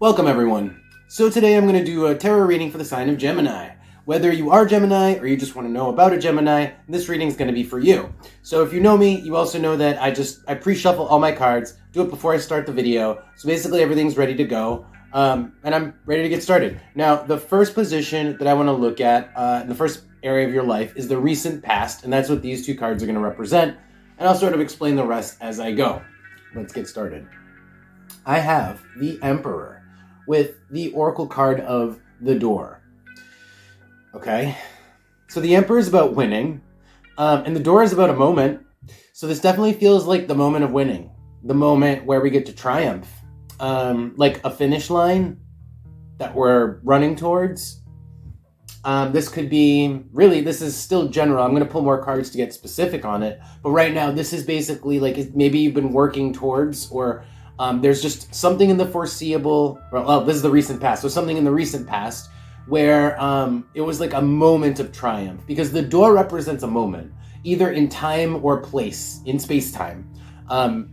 Welcome everyone. So today I'm going to do a tarot reading for the sign of Gemini. Whether you are Gemini or you just want to know about a Gemini, this reading is going to be for you. So if you know me, you also know that I pre-shuffle all my cards, do it before I start the video. So basically everything's ready to go. And I'm ready to get started. Now, the first position that I want to look at in the first area of your life is the recent past, and that's what these two cards are going to represent. And I'll sort of explain the rest as I go. Let's get started. I have the Emperor with the Oracle card of the Door. Okay, so the Emperor is about winning, and the Door is about a moment. So this definitely feels like the moment of winning, the moment where we get to triumph, like a finish line that we're running towards. This could be, really, this is still general. I'm going to pull more cards to get specific on it. But right now, this is basically like maybe you've been working towards, or there's just something in the foreseeable, well, this is the recent past. So something in the recent past where it was like a moment of triumph. Because the Door represents a moment, either in time or place, in space-time.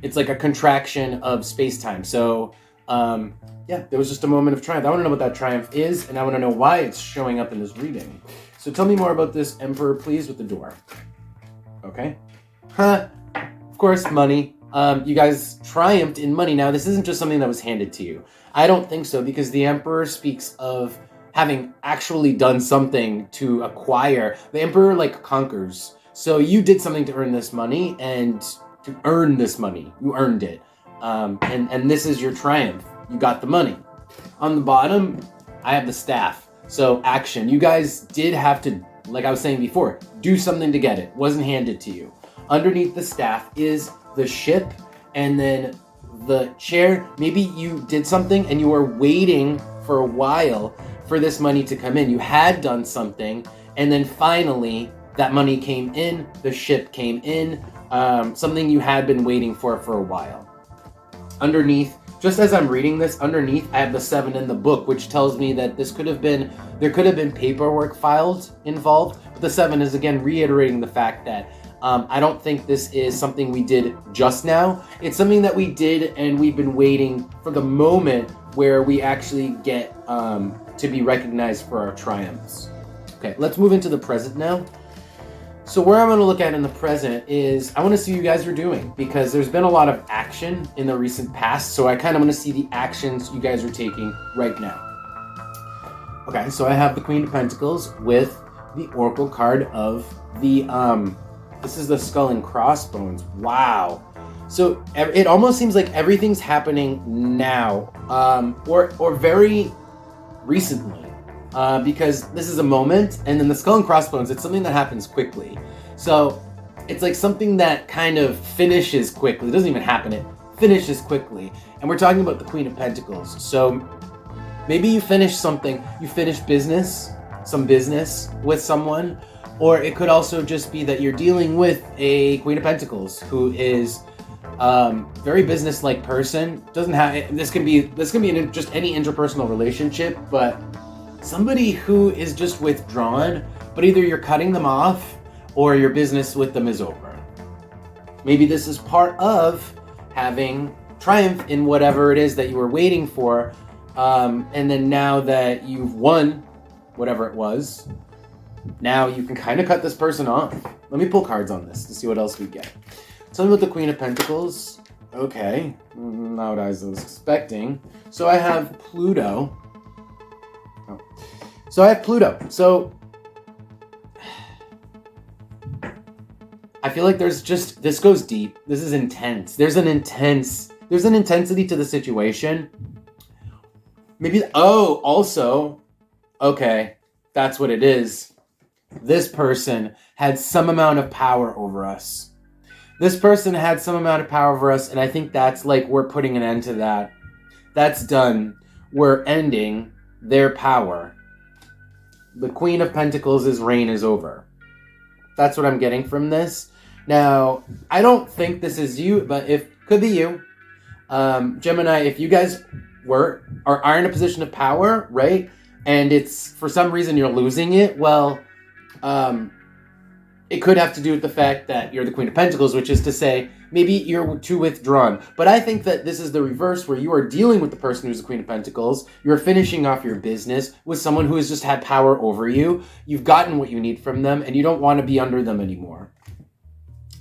It's like a contraction of space-time. So yeah, there was just a moment of triumph. I want to know what that triumph is, and I want to know why it's showing up in this reading. So tell me more about this Emperor, please, with the Door. Okay. Of course, money. You guys triumphed in money. Now, this isn't just something that was handed to you. I don't think so, because the Emperor speaks of having actually done something to acquire. The Emperor, like, conquers. So you did something to earn this money, and to earn this money, you earned it. And this is your triumph. You got the money. On the bottom, I have the staff. So action. You guys did have to, like I was saying before, do something to get it. Wasn't handed to you. Underneath the staff is the ship, and then the chair. Maybe you did something and you were waiting for a while for this money to come in. You had done something, and then finally that money came in, the ship came in, something you had been waiting for a while. Underneath, just as I'm reading this, underneath I have the 7 in the book, which tells me that there could have been paperwork filed involved, but the 7 is again reiterating the fact that I don't think this is something we did just now. It's something that we did, and we've been waiting for the moment where we actually get to be recognized for our triumphs. Okay, let's move into the present now. So where I'm going to look at in the present is, I want to see what you guys are doing, because there's been a lot of action in the recent past, so I kind of want to see the actions you guys are taking right now. Okay, so I have the Queen of Pentacles with the Oracle card of the, this is the Skull and Crossbones. Wow. So it almost seems like everything's happening now, or very recently. Because this is a moment, and then the Skull and Crossbones, it's something that happens quickly. So it's like something that kind of finishes quickly. It doesn't even happen, it finishes quickly. And we're talking about the Queen of Pentacles. So maybe you finish something, you finish business, some business with someone, or it could also just be that you're dealing with a Queen of Pentacles who is very business-like person. Doesn't have, this can be just any interpersonal relationship, but somebody who is just withdrawn, but either you're cutting them off or your business with them is over. Maybe this is part of having triumph in whatever it is that you were waiting for, and then now that you've won whatever it was, now you can kind of cut this person off. Let me pull cards on this to see what else we get. Tell me about the Queen of Pentacles. Okay, not what I was expecting. So I have Pluto. So I have Pluto. So I feel like there's just, this goes deep. This is intense. There's an intensity to the situation. Maybe, also, okay, that's what it is. This person had some amount of power over us. This person had some amount of power over us, and I think that's like, we're putting an end to that. That's done. We're ending their power. The Queen of Pentacles' reign is over. That's what I'm getting from this. Now, I don't think this is you, but could be you. Gemini, if you guys are in a position of power, right? And it's, for some reason, you're losing it, well, it could have to do with the fact that you're the Queen of Pentacles, which is to say, Maybe you're too withdrawn. But I think that this is the reverse, where you are dealing with the person who's the Queen of Pentacles. You're finishing off your business with someone who has just had power over you. You've gotten what you need from them, and you don't want to be under them anymore.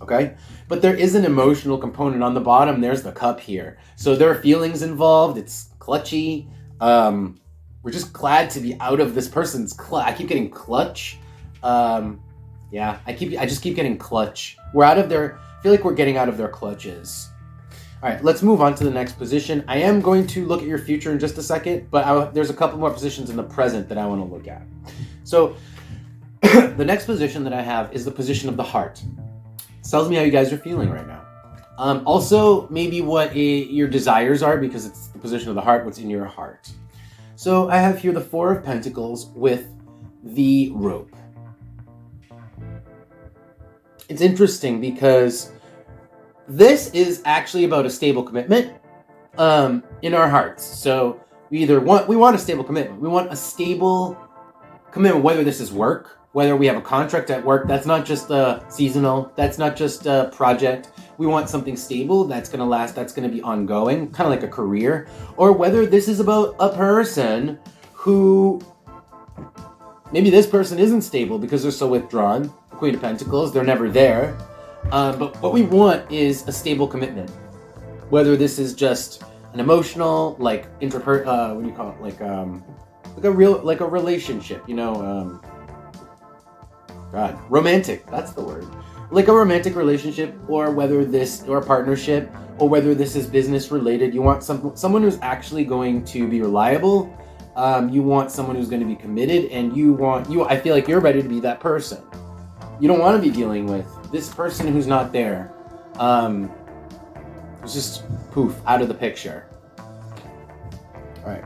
Okay? But there is an emotional component on the bottom. There's the Cup here. So there are feelings involved. It's clutchy. We're just glad to be out of this person's I keep getting clutch. Yeah, I just keep getting clutch. We're out of their... I feel like we're getting out of their clutches. All right, let's move on to the next position. I am going to look at your future in just a second, but there's a couple more positions in the present that I want to look at. So the next position that I have is the position of the heart. This tells me how you guys are feeling right now. Also, maybe what your desires are, because it's the position of the heart, what's in your heart. So I have here the Four of Pentacles with the rope. It's interesting because this is actually about a stable commitment in our hearts. So we want a stable commitment. We want a stable commitment, whether this is work, whether we have a contract at work. That's not just seasonal. That's not just a project. We want something stable that's going to last, that's going to be ongoing, kind of like a career. Or whether this is about a person who, maybe this person isn't stable because they're so withdrawn. The Queen of Pentacles, they're never there. But what we want is a stable commitment. Whether this is just an emotional, like what do you call it? Like a relationship, romantic, that's the word. Like a romantic relationship, or a partnership, or whether this is business related. You want someone who's actually going to be reliable. You want someone who's going to be committed, and I feel like you're ready to be that person. You don't want to be dealing with this person who's not there. It's just poof, out of the picture. All right,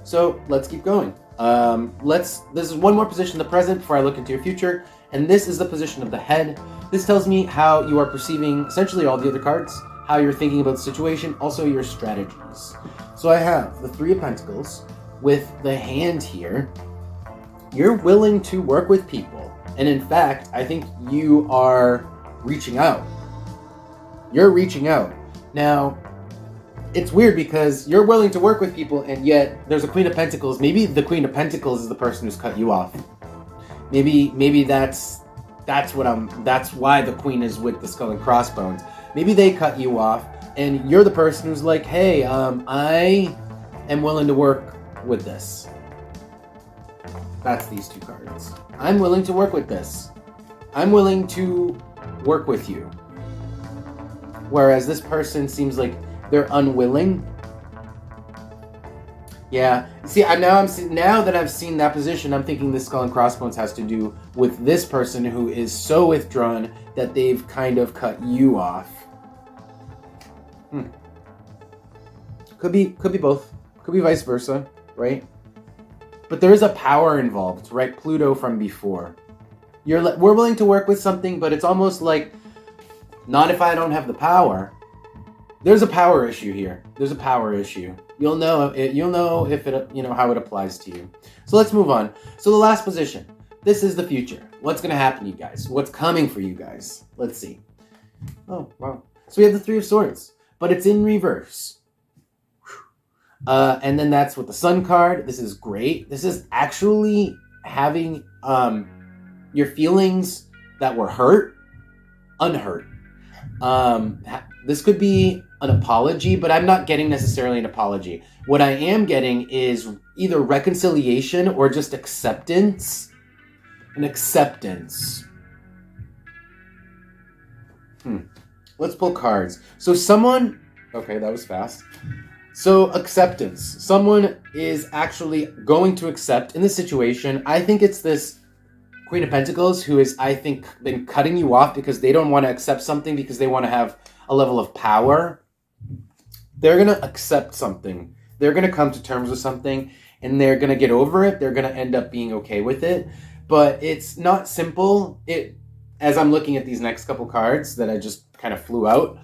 so let's keep going. This is one more position, the present, before I look into your future. And this is the position of the head. This tells me how you are perceiving essentially all the other cards, how you're thinking about the situation, also your strategies. So I have the Three of Pentacles with the Hand here. You're willing to work with people. And in fact, I think you are reaching out. You're reaching out. Now, it's weird because you're willing to work with people, and yet there's a Queen of Pentacles. Maybe the Queen of Pentacles is the person who's cut you off. Maybe that's why the Queen is with the Skull and Crossbones. Maybe they cut you off, and you're the person who's like, hey, I am willing to work with this. That's these two cards. I'm willing to work with this. I'm willing to work with you. Whereas this person seems like they're unwilling. Yeah. See, now that I've seen that position, I'm thinking this Skull and Crossbones has to do with this person who is so withdrawn that they've kind of cut you off. Could be both. Could be vice versa, right? But there is a power involved, right? Pluto from before. We're willing to work with something, but it's almost like, not if I don't have the power. There's a power issue here. There's a power issue. You'll know if it, how it applies to you. So let's move on. So the last position. This is the future. What's going to happen to you guys? What's coming for you guys? Let's see. Oh, wow. So we have the Three of Swords, but it's in reverse. And then that's with the Sun card. This is great. This is actually having your feelings that were hurt, unhurt. This could be an apology, but I'm not getting necessarily an apology. What I am getting is either reconciliation or just acceptance. An acceptance. Let's pull cards. So okay, that was fast. So acceptance. Someone is actually going to accept in this situation. I think it's this Queen of Pentacles who is, I think, been cutting you off because they don't want to accept something because they want to have a level of power. They're going to accept something. They're going to come to terms with something, and they're going to get over it. They're going to end up being okay with it. But it's not simple. As I'm looking at these next couple cards that I just kind of flew out,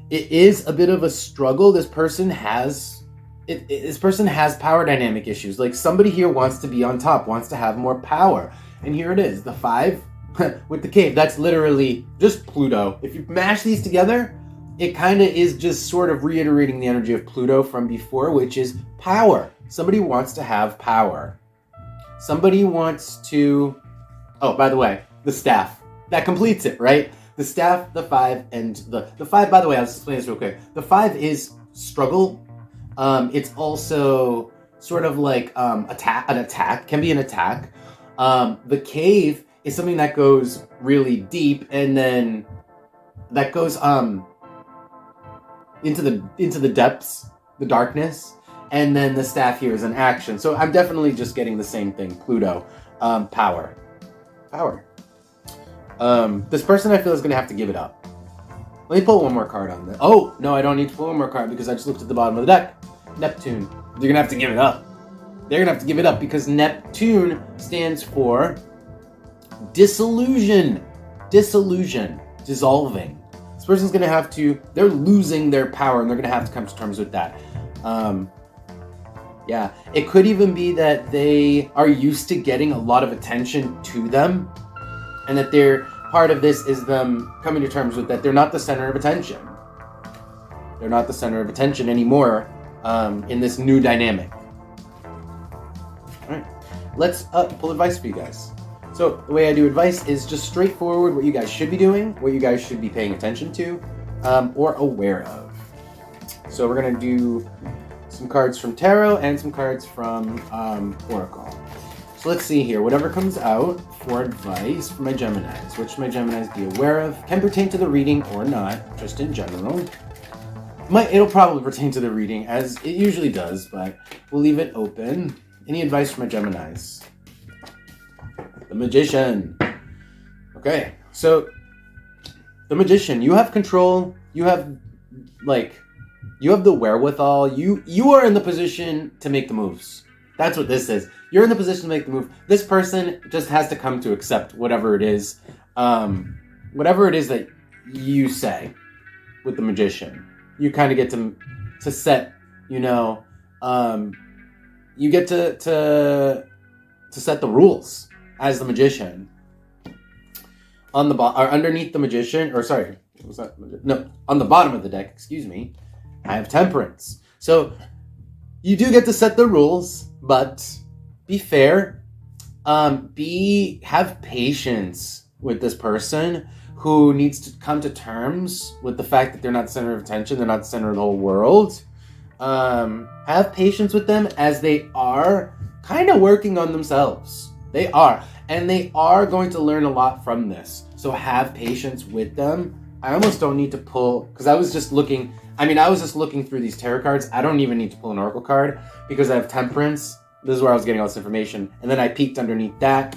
it is a bit of a struggle. This person has power dynamic issues. Like, somebody here wants to be on top, wants to have more power. And here it is, the 5 with the cave. That's literally just Pluto. If you mash these together, it kind of is just sort of reiterating the energy of Pluto from before, which is power. Somebody wants to have power. Somebody wants to... Oh, by the way, the staff. That completes it, right? The staff, the 5, and the 5, by the way, I'll just explain this real quick. The 5 is struggle. It's also sort of like an attack, can be an attack. The cave is something that goes really deep, and then that goes into the depths, the darkness, and then the staff here is an action. So I'm definitely just getting the same thing. Pluto, power. This person I feel is gonna have to give it up. Let me pull one more card on this. Oh no, I don't need to pull one more card because I just looked at the bottom of the deck. Neptune. They're gonna have to give it up. They're gonna have to give it up because Neptune stands for disillusion, dissolving. This person's gonna have to, they're losing their power and they're gonna have to come to terms with that. Yeah, it could even be that they are used to getting a lot of attention to them, and that they're, part of this is them coming to terms with that they're not the center of attention. They're not the center of attention anymore in this new dynamic. All right, let's pull advice for you guys. So the way I do advice is just straightforward what you guys should be doing, what you guys should be paying attention to, or aware of. So we're gonna do some cards from Tarot and some cards from Oracle. So let's see here, whatever comes out for advice for my Geminis, which my Geminis be aware of, can pertain to the reading or not, just in general. It'll probably pertain to the reading, as it usually does, but we'll leave it open. Any advice for my Geminis? The Magician. Okay, so the Magician, you have control, you have the wherewithal, you are in the position to make the moves. That's what this is. You're in the position to make the move. This person just has to come to accept whatever it is that you say with the Magician. You kind of get to set, you get to set the rules as the Magician. On the underneath the Magician, or sorry, what was that? No, on the bottom of the deck, excuse me, I have Temperance. So you do get to set the rules, but be fair. Have patience with this person who needs to come to terms with the fact that they're not the center of attention, they're not the center of the whole world. Have patience with them as they are kind of working on themselves. They are. And they are going to learn a lot from this. So have patience with them. I almost don't need to pull, because I was just looking through these tarot cards. I don't even need to pull an oracle card because I have Temperance. This is where I was getting all this information. And then I peeked underneath that.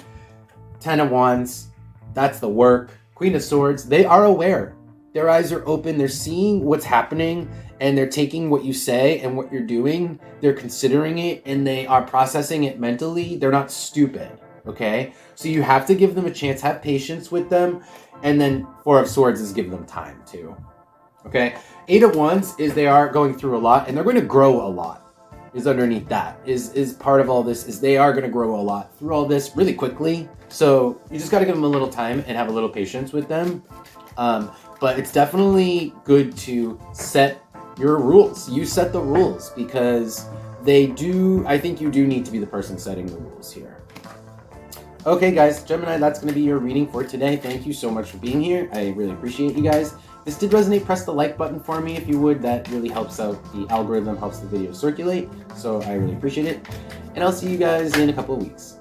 10 of Wands. That's the work. Queen of Swords. They are aware. Their eyes are open. They're seeing what's happening. And they're taking what you say and what you're doing. They're considering it. And they are processing it mentally. They're not stupid. Okay? So you have to give them a chance. Have patience with them. And then 4 of Swords is give them time too. Okay? 8 of Wands is they are going through a lot. And they're going to grow a lot. Is underneath that. Is part of all this. Is they are going to grow a lot through all this really quickly. So you just got to give them a little time and have a little patience with them. But it's definitely good to set your rules. You set the rules because I think you do need to be the person setting the rules here. Okay, guys, Gemini, that's going to be your reading for today. Thank you so much for being here. I really appreciate you guys. If this did resonate, press the like button for me if you would. That really helps out the algorithm, helps the video circulate. So I really appreciate it. And I'll see you guys in a couple of weeks.